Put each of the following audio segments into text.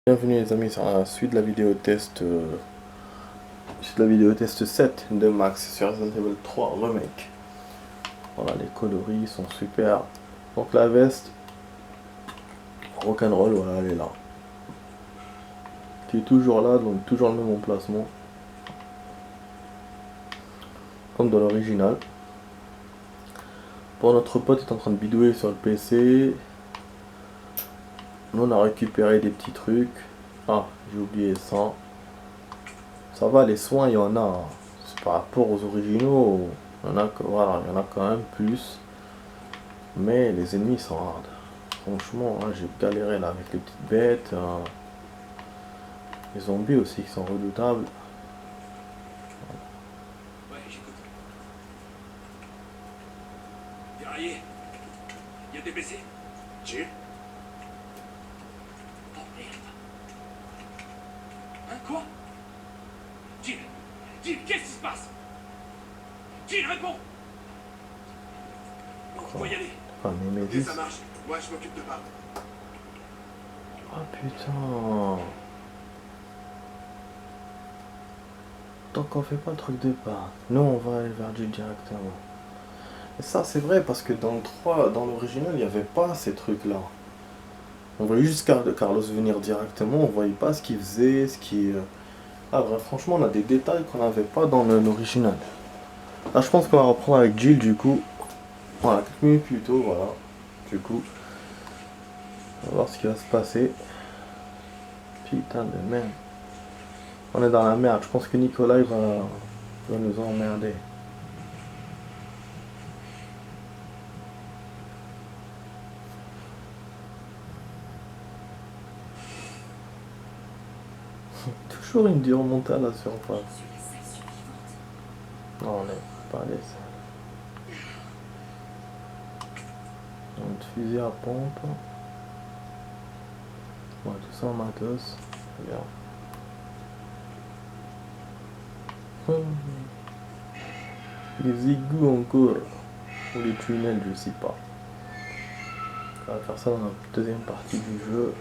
Bienvenue les amis sur la suite de la vidéo test, suite de la vidéo test 7 de Max sur Resident Evil 3 Remake. Voilà, les coloris sont super. Donc la veste, rock'n'roll, voilà, elle est là. Qui est toujours là, donc toujours le même emplacement. Comme dans l'original. Bon, notre pote est en train de bidouiller sur le PC. Nous on a récupéré des petits trucs. Ah, j'ai oublié ça. Ça va, les soins, il y en a. C'est par rapport aux originaux, il y en a, voilà, il y en a quand même plus. Mais les ennemis sont hard. Franchement, là, j'ai galéré là avec les petites bêtes. Les zombies aussi qui sont redoutables. Ouais, j'écoute. Guerrier, y a des blessés? Jill? Oh merde. Hein, quoi? Jill! Jill, qu'est-ce qui se passe? Jill, réponds! Bon, faut y aller. Ah, Ok, Nemesis. ça marche. Moi, je m'occupe de Bart. Ah putain. Tant qu'on fait pas le truc de part. Nous, on va aller vers Jill directement. Et ça, c'est vrai parce que dans le 3, dans l'original, il n'y avait pas ces trucs-là. On voyait juste Carlos venir directement, on voyait pas ce qu'il faisait, ce qui. Ah, bref, franchement, on a des détails qu'on n'avait pas dans l'original. Là, je pense qu'on va reprendre avec Jill, du coup. Voilà, quelques minutes plus tôt, voilà. Du coup, on va voir ce qui va se passer. Putain de merde. On est dans la merde, je pense que Nicolas va nous emmerder. Toujours une dure montée à la surface. Non, on n'est pas les seuls. Un fusil à pompe. Ouais, tout ça en matos. Regarde. Les égouts encore. Ou les tunnels, je sais pas. On va faire ça dans la deuxième partie du jeu.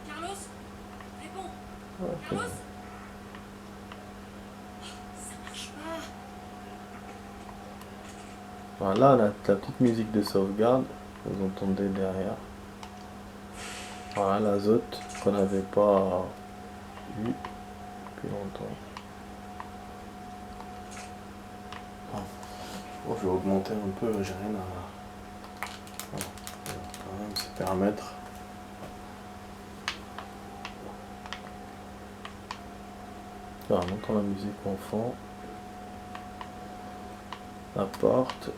Carlos, réponds. Ok. Carlos, ça marche pas. Voilà, la petite musique de sauvegarde. Vous entendez derrière. Voilà, l'azote qu'on n'avait pas eu depuis longtemps. Bon, je vais augmenter un peu, j'ai rien à. Voilà, on va quand même se permettre. Voilà, on entend la musique en fond. La porte.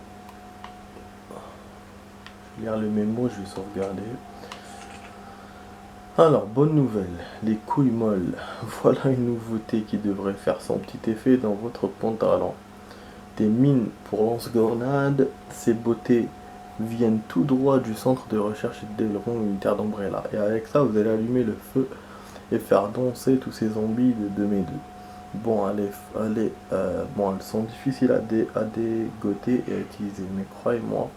Je vais lire le mémo, je vais sauvegarder. Alors, bonne nouvelle, les couilles molles. Voilà une nouveauté qui devrait faire son petit effet dans votre pantalon. Des mines pour lance-grenades, ces beautés viennent tout droit du centre de recherche et de développement militaire d'Umbrella. Et avec ça, vous allez allumer le feu et faire danser tous ces zombies de 2 Bon, bon, elles sont difficiles à dégoter et à utiliser, mais croyez-moi,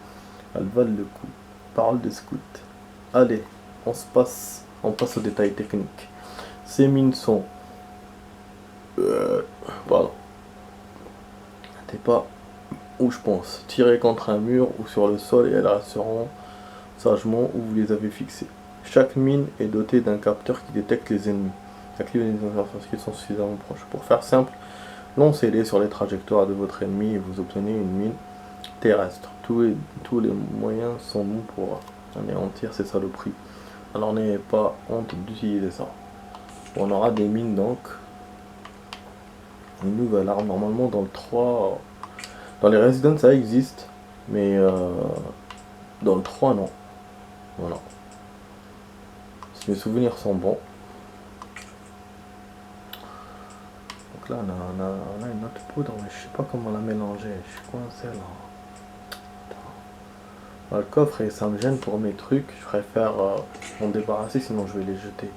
elles valent le coup. Parole de scout. Allez, on passe aux détails techniques. Ces mines sont, voilà, t'es pas où je pense, tirées contre un mur ou sur le sol et elles resteront sagement où vous les avez fixées. Chaque mine est dotée d'un capteur qui détecte les ennemis. Active les informations qui sont suffisamment proches. Pour faire simple, lancez-les sur les trajectoires de votre ennemi et vous obtenez une mine terrestre. Tous les moyens sont bons pour anéantir ces saloperies. Alors n'ayez pas honte d'utiliser ça. On aura des mines donc. Une nouvelle arme. Normalement dans le 3. Dans les Resident ça existe. Mais dans le 3 non. Voilà. Si mes souvenirs sont bons. Donc là on a une autre poudre mais je sais pas comment la mélanger. Je suis coincé là. Le coffre et ça me gêne pour mes trucs. Je préfère m'en débarrasser sinon je vais les jeter.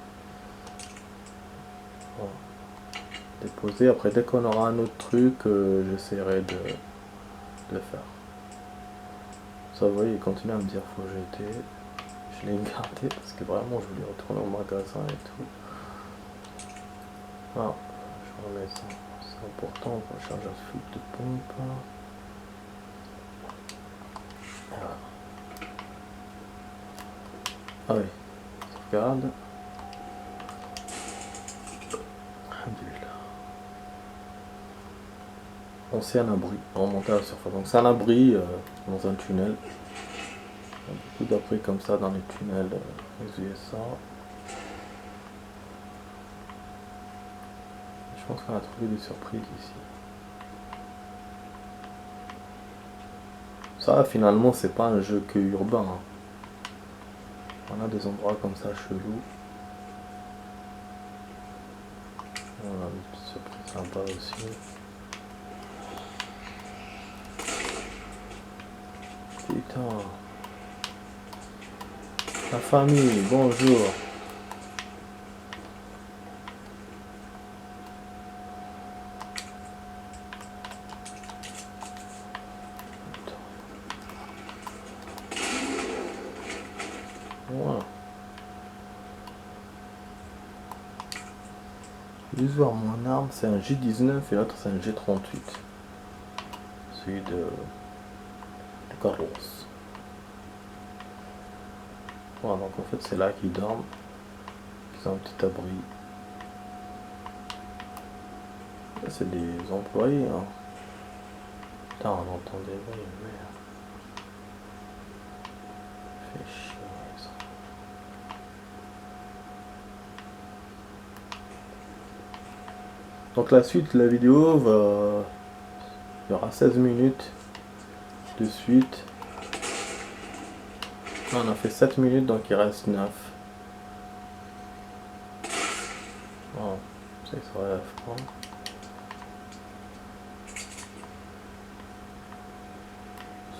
Voilà. Déposer. Après dès qu'on aura un autre truc, j'essaierai de de le faire. Ça, vous voyez, il continue à me dire faut jeter. Je l'ai gardé parce que vraiment je voulais retourner au magasin et tout. Ah, je remets ça. C'est important, on va charger ce flip de pompe. Voilà. Ah oui, sauvegarde. On sait un abri, on remonte à la surface. Donc c'est un abri dans un tunnel. Il y a beaucoup d'abris comme ça dans les tunnels aux USA. Je pense qu'on a trouvé des surprises ici. Ça finalement c'est pas un jeu que urbain. Hein. On a des endroits comme ça chelous. On a une petite surprise sympa aussi. Putain. La famille, bonjour. Voilà. Juste voir mon arme, c'est un G19 et l'autre c'est un G38. Celui de Carlos. Voilà, donc en fait c'est là qu'ils dorment. Ils ont un petit abri. Là c'est des employés. Hein. Putain, on entend des bruits, merde. Fait chier ça. Donc la suite de la vidéo va... Il y aura 16 minutes de suite. On a fait 7 minutes donc il reste 9. Bon, c'est que ça va prendre.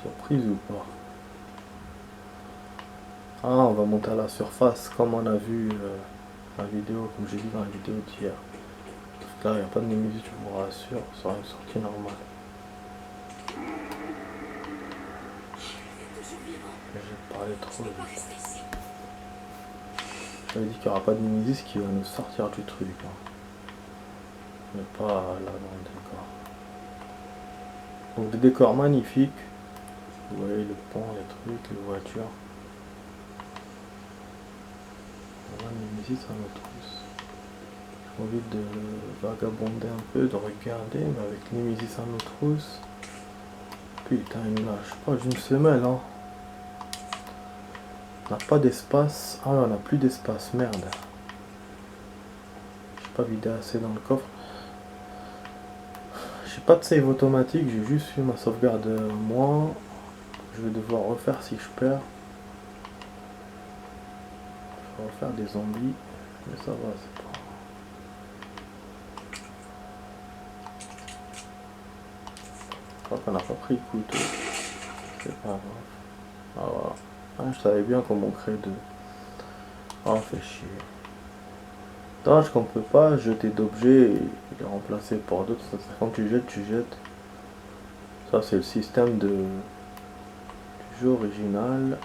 Surprise ou pas? Ah, on va monter à la surface comme on a vu la vidéo, comme j'ai dit dans la vidéo d'hier. Là, il n'y a pas de Nemesis, je vous rassure, ça sera une sortie normale. J'ai parlé trop vite. J'avais dit qu'il n'y aura pas de Nemesis qui va nous sortir du truc. Hein. Mais pas là dans le décor. Donc des décors magnifiques. Vous voyez le pont, les trucs, les voitures. On a une Nemesis à notre trousse. J'ai envie de vagabonder un peu, de regarder, mais avec Nemesis à notre trousse. Putain, il me lâche pas d'une semelle, hein. On n'a pas d'espace. Ah, on n'a plus d'espace, merde. J'ai pas vidé assez dans le coffre. J'ai pas de save automatique, j'ai juste fait ma sauvegarde moi. Je vais devoir refaire si je perds. Je vais refaire des zombies. Mais ça va, c'est pas... Je crois qu'on n'a pas pris le couteau. C'est pas grave. Ah voilà. Ah, je savais bien comment créer deux. Ah, fait chier. Dommage qu'on peut pas jeter d'objets et les remplacer par d'autres. Quand tu jettes. Ça c'est le système du jeu original.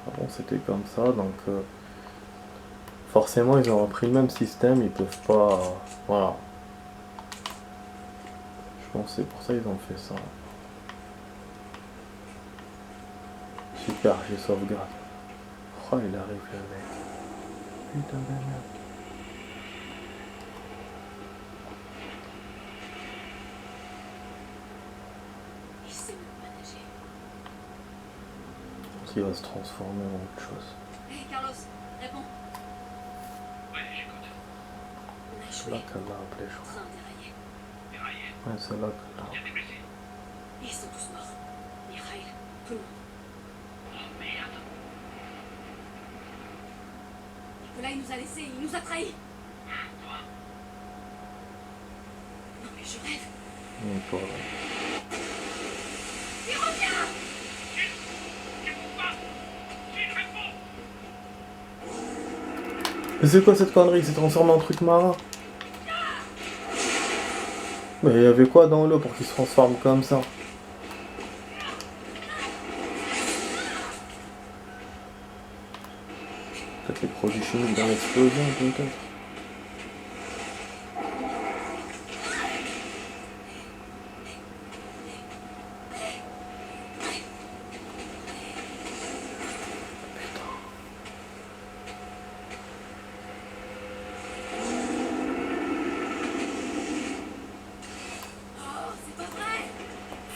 Avant c'était comme ça, donc forcément ils ont repris le même système, ils peuvent pas... voilà. Je pense que c'est pour ça qu'ils ont fait ça. Super, j'ai sauvegarde. Oh, il arrive le mec. Putain de merde. Il sait même pas nager. Je pense qu'il va se transformer en autre chose. Hé, Carlos, réponds. Ouais, j'écoute. On a C'est là échoué. qu'elle l'a appelé, je crois. Train déraillé. Déraillé. Ouais, c'est là qu'elle l'a Il y a des blessés. Ils sont tous morts. Mikhail, tout le monde. Oh merde. Nicolas, il nous a laissés, il nous a trahis. Quoi? Non mais je rêve. mis pour... Il revient. Qu'est-ce qui se passe? J'ai une réponse. Mais c'est quoi cette connerie? Il s'est transformé en truc marin? Mais il y avait quoi dans l'eau pour qu'il se transforme comme ça? les produits chimiques dans l'explosion peut-être.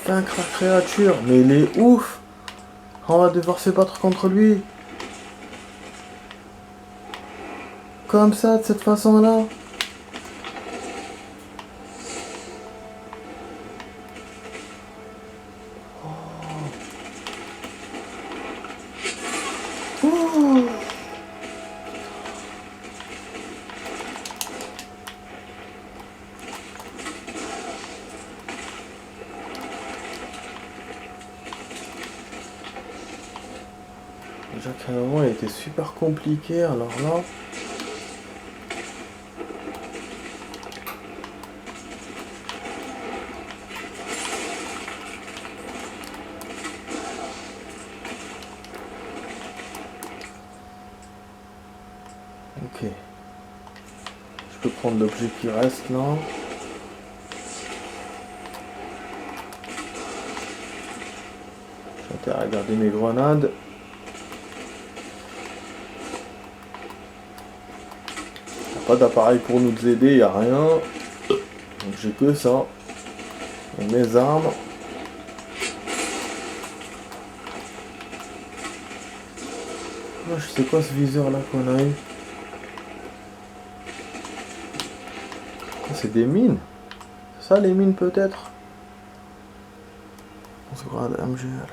Vaincre la créature, mais il est ouf. On va devoir se battre contre lui. Comme ça, de cette façon-là. Oh. Déjà qu'à un moment il était super compliqué, alors là. Ok. Je peux prendre l'objet qui reste là. J'ai intérêt à garder mes grenades. Pas d'appareil pour nous aider, y a rien. Donc j'ai que ça. Et mes armes. Moi je sais quoi ce viseur là qu'on a eu. C'est des mines. C'est ça les mines peut-être. On se regarde MGL.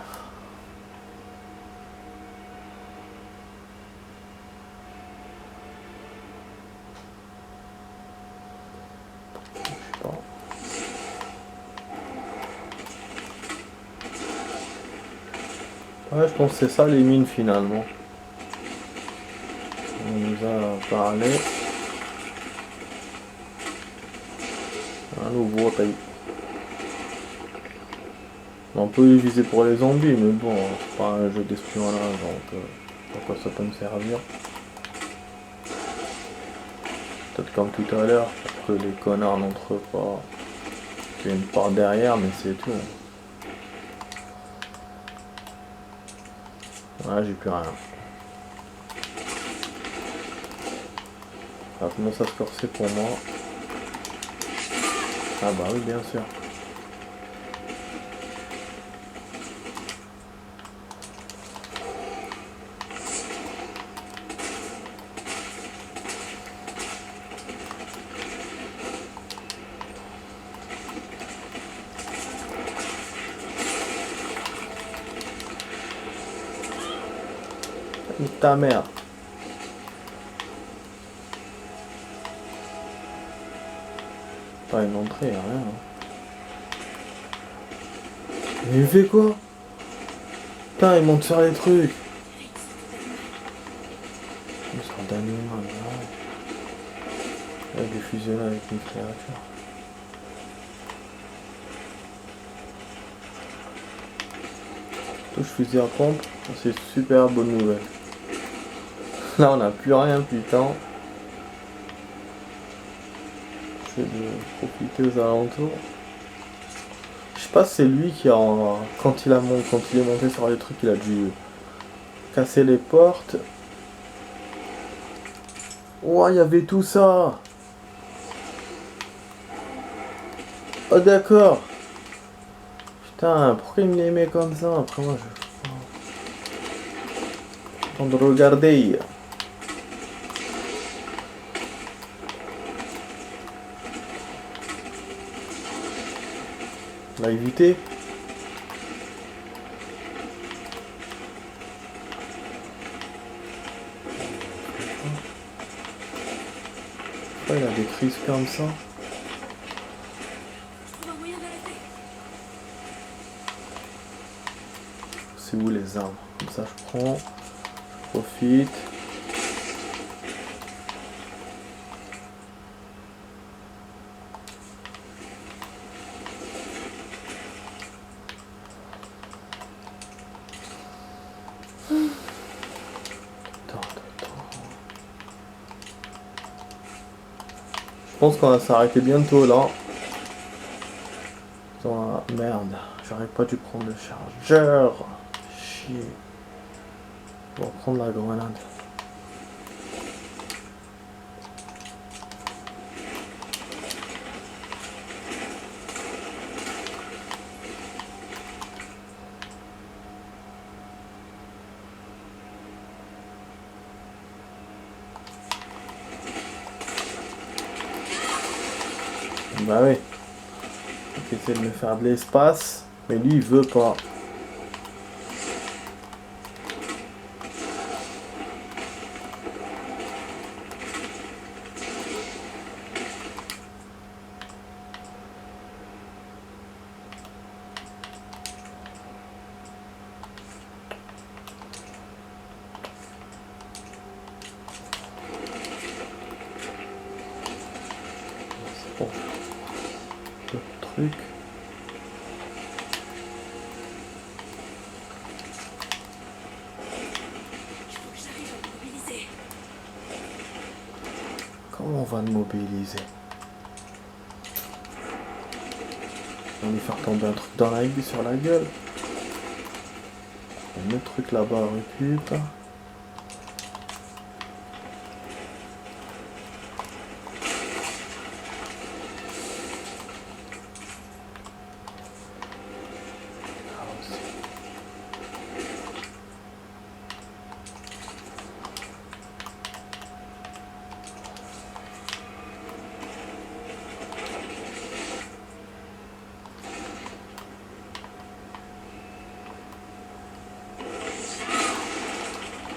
Ouais, je pense que c'est ça les mines finalement. On nous a parlé. Un nouveau taille. On peut l'utiliser pour les zombies, mais bon, c'est pas un jeu d'espionnage, donc pourquoi ça peut me servir. Peut-être comme tout à l'heure, pour que les connards n'entrent pas. Il y a une part derrière, mais c'est tout. Ouais, j'ai plus rien. Ça commence à se corser pour moi. Ah bah oui, bien sûr. Ta mère. Pas une entrée, rien. Mais il fait quoi? Putain, il monte sur les trucs. Une sorte d'animal, là. Avec des fusionnés avec une créature. Touche fusil à pompe, c'est super bonne nouvelle. Là on n'a plus rien, putain. Je vais profiter aux alentours. Je sais pas si c'est lui qui a... Quand il est monté sur les trucs, il a dû casser les portes. Oh, il y avait tout ça. Oh d'accord. Putain, pourquoi il me les met comme ça? Après moi je... Temps de regarder. On va éviter. Pourquoi il a des crises comme ça? C'est où les armes? Comme ça je prends. Je profite. Attends. pense qu'on va s'arrêter bientôt là. Putain, merde, j'aurais pas dû prendre le chargeur. Chier. On va prendre la grenade. Bah oui. Donc essayer de me faire de l'espace. Mais lui il veut pas. Bon. D'autres trucs. Il faut que j'arrive à me mobiliser. Comment on va le mobiliser? On va lui faire tomber un truc dans la gueule, sur la gueule. Le truc là-bas récup.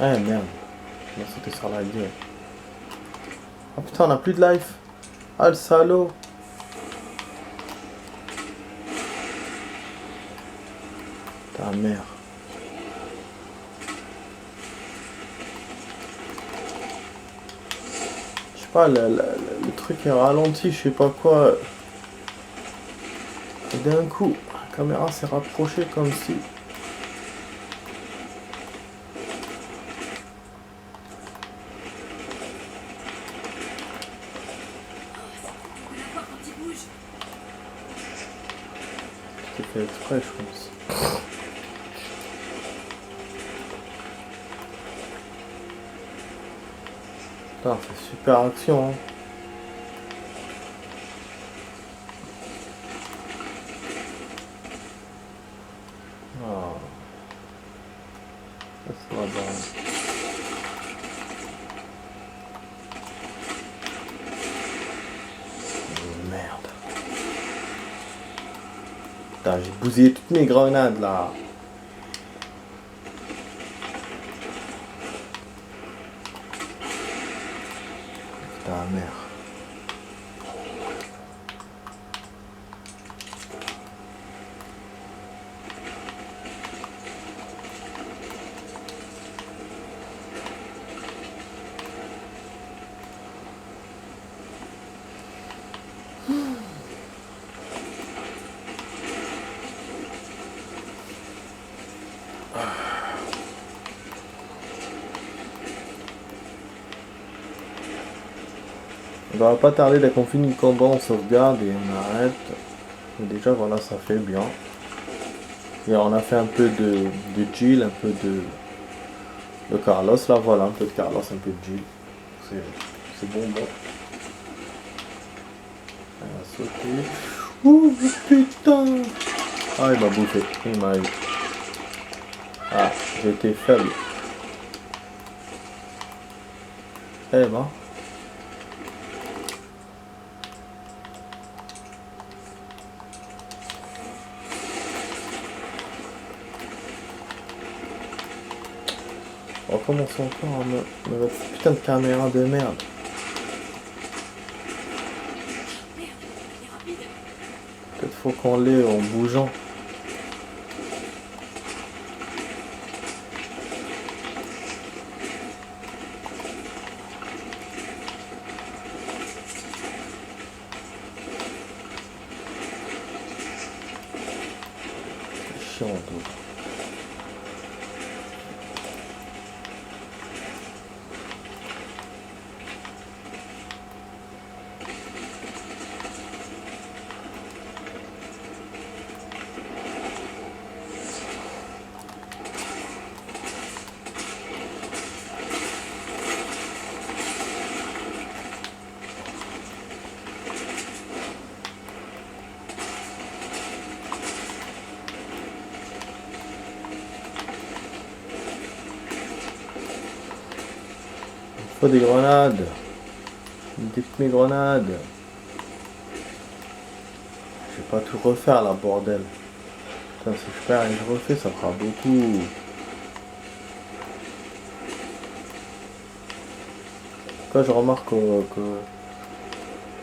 Ah merde, il m'a sauté sur la gueule. Oh putain, on a plus de life. Ah le salaud. Ta mère. Je sais pas, le truc est ralenti, je sais pas quoi. Et d'un coup, la caméra s'est rapprochée comme si... On peut la voir quand il bouge. C'était fait exprès, je pense. Putain, c'est super action, hein. Ah. Ça, c'est la base. Oh, merde. Putain, j'ai bousillé toutes mes grenades là. Putain, merde. On va pas tarder dès qu'on finit le combat, on sauvegarde et on arrête. Et déjà voilà, ça fait bien. Et on a fait un peu de Jill, un peu de Carlos. Là voilà, un peu de Carlos, un peu de Jill. C'est bon, bon. Elle a sauté. Ouh putain. Ah il m'a bouffé, il m'a eu. Ah, j'ai été faible. Eh ben. On recommence encore à me mettre cette putain de caméra de merde. Merde, il est rapide. Peut-être faut qu'on l'ait en bougeant. C'est chiant tout. Faut des grenades. Des grenades. Je vais pas tout refaire là, bordel. Putain, si je perds et je refais, ça fera beaucoup. Quand je remarque que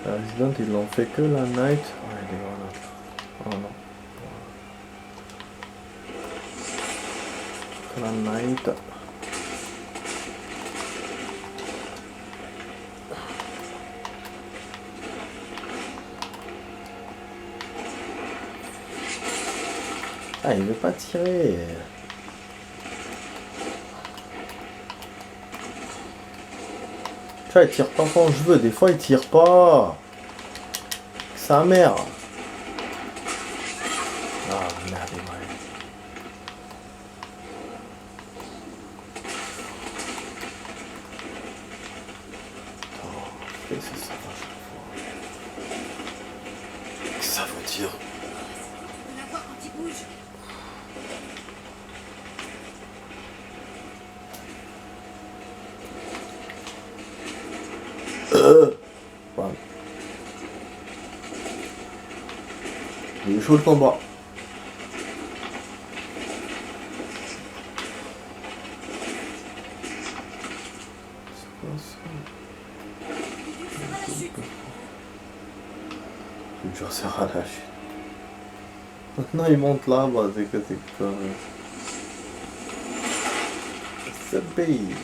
la Resident, ils l'ont fait que la night. Ouais, des grenades. Oh non. Que la night. Ah, il veut pas tirer. Tu vois, il tire pas quand je veux. Des fois, il tire pas. Sa mère. Ah, merde, ouais. Qu'est-ce que c'est ça à chaque fois? Qu'est-ce que ça veut dire? On la voit quand il bouge. Ouais. Il est chaud le combat. C'est quoi ça? Ça va la chute. Le dur sert à la chute. Maintenant il monte là-bas, c'est que c'est comme... C'est payé.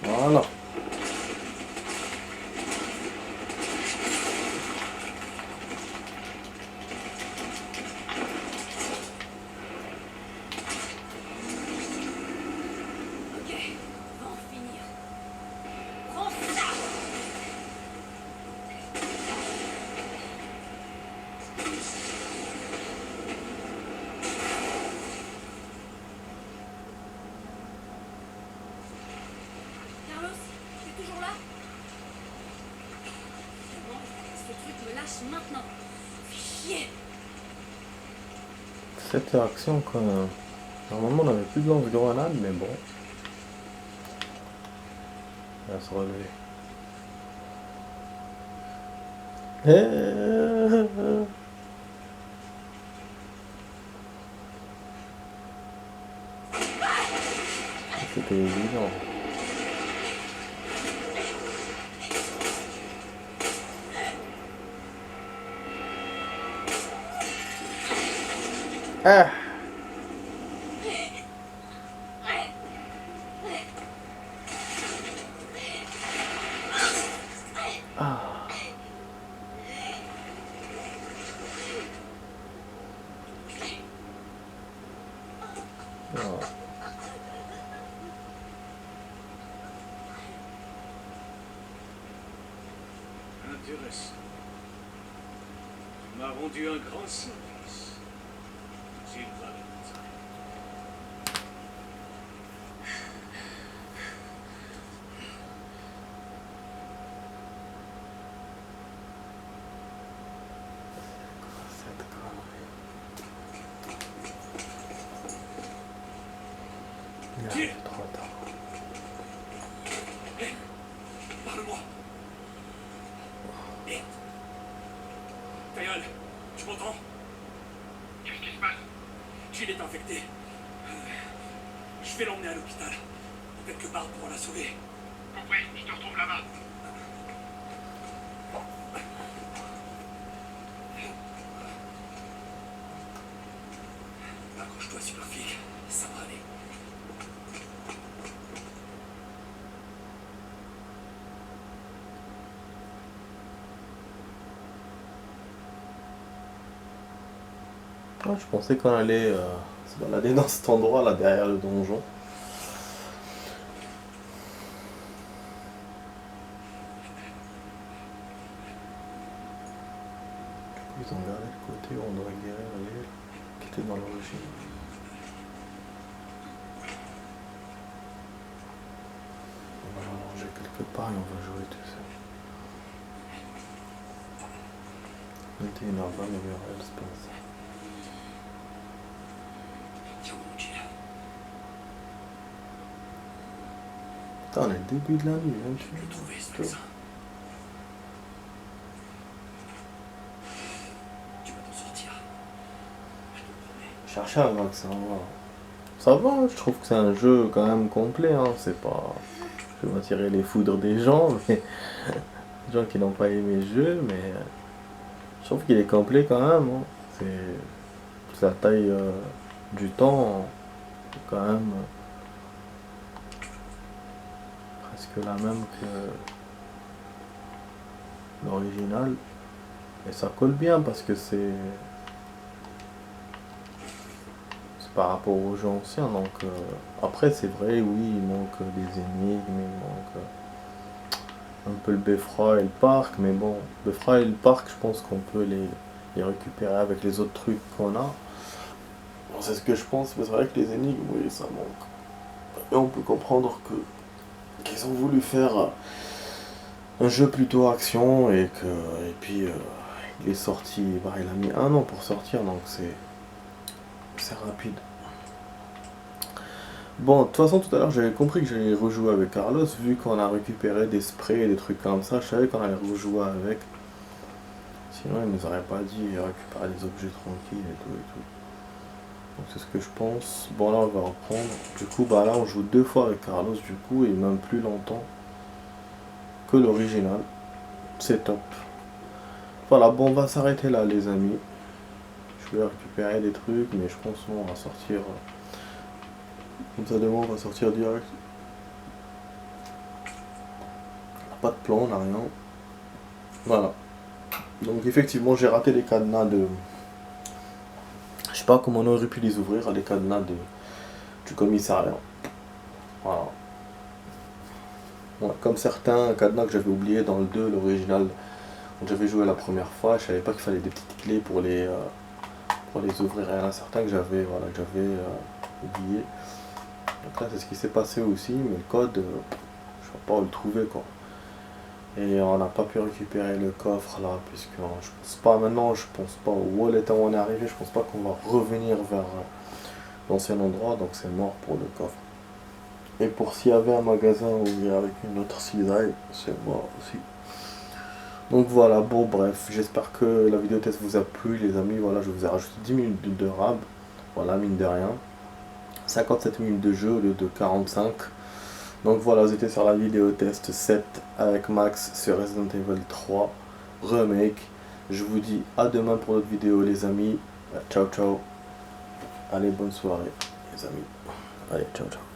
Voilà. Ok, on va en finir. Prends ça. Carlos, t'es toujours là? Comment ce truc me lâche maintenant? Chier. Cette action quand même. Normalement on avait plus de lance-grenade, mais bon. Elle va se relever. C'était évident. Ah! Ah! Ah. Intéressant. Tu m'as rendu un grand service. Jill Valentine. Cette connerie. Il arrive trop tard. Parle-moi. Hé. Ta gueule, tu m'entends? Qu'est-ce qui se passe? Jill est infectée. Je vais l'emmener à l'hôpital. Peut-être que Bart pourra la sauver. Compris, je te retrouve là-bas. Accroche-toi, Superphic. Ça va aller. Ah, je pensais qu'on allait se balader dans cet endroit là derrière le donjon. Ils ont gardé le côté où on doit guérir l'île qui était dans l'origine. On va manger quelque part et on va jouer tout ça. 21h20, Memorial Space. Tiens, mon Dieu. Putain, on est le début de la nuit, hein, Je vais le trouver, ce vaccin. Tu vas t'en sortir. Je te promets. Chercher un vaccin, voilà. Ça va, je trouve que c'est un jeu quand même complet, hein. C'est pas... Je vais m'attirer les foudres des gens, mais... des gens qui n'ont pas aimé le jeu, mais... je trouve qu'il est complet quand même, hein. C'est la taille du temps, quand même... presque la même que... l'original. Et ça colle bien parce que c'est par rapport aux jeux anciens. Donc après c'est vrai, oui, il manque des énigmes, il manque un peu le beffroi et le parc, mais bon, beffroi et le parc, je pense qu'on peut les récupérer avec les autres trucs qu'on a. Bon, c'est ce que je pense, mais c'est vrai que les énigmes, oui, ça manque. Et on peut comprendre qu'ils ont voulu faire un jeu plutôt action et puis il est sorti, bah, il a mis 1 an pour sortir, donc c'est rapide. Bon, de toute façon, tout à l'heure, j'avais compris que j'allais rejouer avec Carlos, vu qu'on a récupéré des sprays et des trucs comme ça, je savais qu'on allait rejouer avec. Sinon, il nous aurait pas dit récupérer des objets tranquilles et tout et tout. Donc c'est ce que je pense. Bon, là, on va reprendre. Du coup, bah là, on joue 2 fois avec Carlos, du coup, et même plus longtemps que l'original. C'est top. Voilà, bon, on va s'arrêter là, les amis. Je vais récupérer des trucs, mais je pense qu'on va sortir... comme ça, demain, on va sortir direct. On n'a pas de plan, on n'a rien. Voilà. Donc, effectivement, j'ai raté les cadenas de... Je sais pas comment on aurait pu les ouvrir, les cadenas du commissariat. Voilà. Ouais, comme certains cadenas que j'avais oubliés dans le 2, l'original, où j'avais joué la première fois, je savais pas qu'il fallait des petites clés pour les ouvrir. Il y en a certains que j'avais oublié. Donc là, c'est ce qui s'est passé aussi, mais le code, je ne sais pas où le trouver, quoi. Et on n'a pas pu récupérer le coffre là, puisque je pense pas maintenant, je pense pas au wallet où on est arrivé, je pense pas qu'on va revenir vers l'ancien endroit, donc c'est mort pour le coffre. Et pour s'il y avait un magasin où il y avait une autre cisaille, c'est mort aussi. Donc voilà, bon bref, j'espère que la vidéo test vous a plu les amis, voilà, je vous ai rajouté 10 minutes de rab, voilà, mine de rien. 57 minutes de jeu au lieu de 45. Donc voilà, vous étiez sur la vidéo test 7 avec Max sur Resident Evil 3 Remake. Je vous dis à demain pour d'autres vidéos les amis. Ciao ciao. Allez, bonne soirée les amis. Allez, ciao ciao.